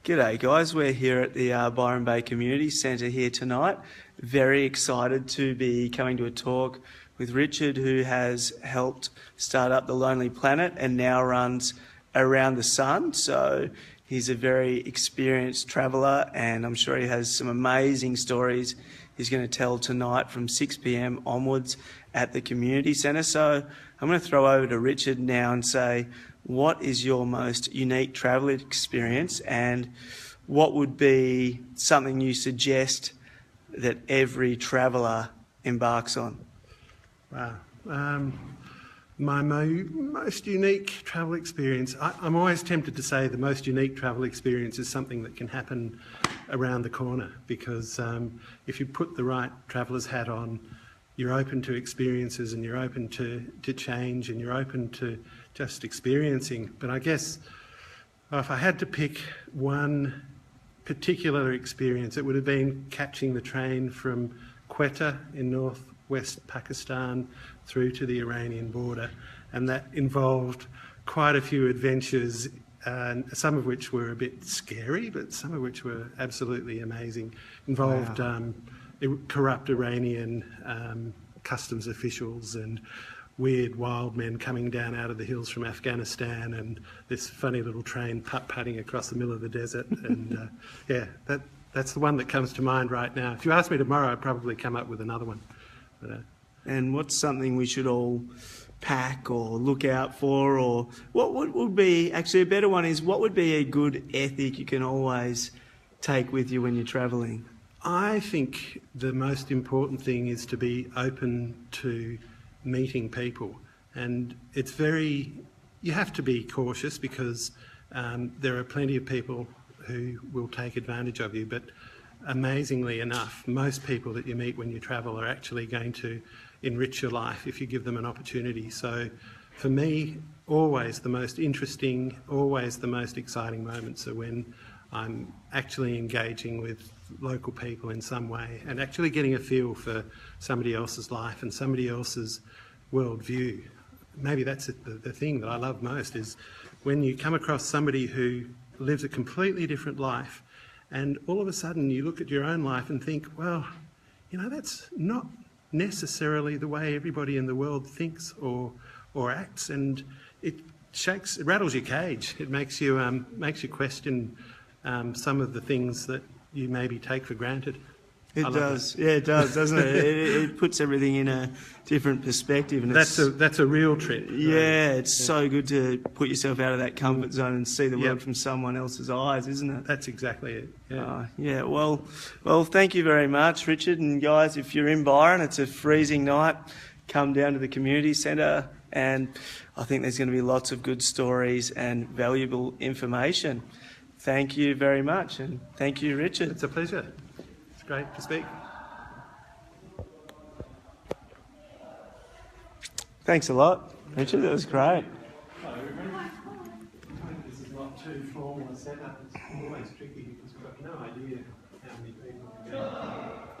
G'day guys, we're here at the Byron Bay Community Centre here tonight. Very excited to be coming to a talk with Richard, who has helped start up The Lonely Planet and now runs Around the Sun. So he's a very experienced traveller and I'm sure he has some amazing stories he's going to tell tonight from 6 p.m. onwards at the Community Centre. So I'm going to throw over to Richard now and say, what is your most unique travel experience and what would be something you suggest that every traveller embarks on? Wow. My most unique travel experience, I'm always tempted to say the most unique travel experience is something that can happen around the corner, because if you put the right traveller's hat on, you're open to experiences and you're open to change and you're open to just experiencing. But I guess if I had to pick one particular experience, it would have been catching the train from Quetta in northwest Pakistan through to the Iranian border. And that involved quite a few adventures, some of which were a bit scary, but some of which were absolutely amazing. Involved corrupt Iranian customs officials and weird wild men coming down out of the hills from Afghanistan, and this funny little train putt-putting across the middle of the desert. And yeah, that's the one that comes to mind right now. If you asked me tomorrow, I'd probably come up with another one. But, and what's something we should all pack or look out for, or what would be, actually a better one is, what would be a good ethic you can always take with you when you're travelling? I think the most important thing is to be open to meeting people, and you have to be cautious because there are plenty of people who will take advantage of you, but amazingly enough, most people that you meet when you travel are actually going to enrich your life if you give them an opportunity. So for me, always the most interesting, always the most exciting moments are when I'm actually engaging with local people in some way and actually getting a feel for somebody else's life and somebody else's worldview. Maybe that's the thing that I love most, is when you come across somebody who lives a completely different life and all of a sudden you look at your own life and think, well, you know, that's not necessarily the way everybody in the world thinks or acts, and it rattles your cage. It makes you question some of the things that you maybe take for granted. It does, yeah, it does, doesn't it? It puts everything in a different perspective, and that's a real trip. Yeah, it's so good to put yourself out of that comfort zone and see the world from someone else's eyes, isn't it? That's exactly it. Yeah. Yeah. Well, thank you very much, Richard. And guys, if you're in Byron, it's a freezing night. Come down to the community centre, and I think there's going to be lots of good stories and valuable information. Thank you very much, and thank you, Richard. It's a pleasure. It's great to speak. Thanks a lot, Richard. That was great. Hello, everyone. This is not too formal a setup. It's always tricky because we've got no idea how many people are going to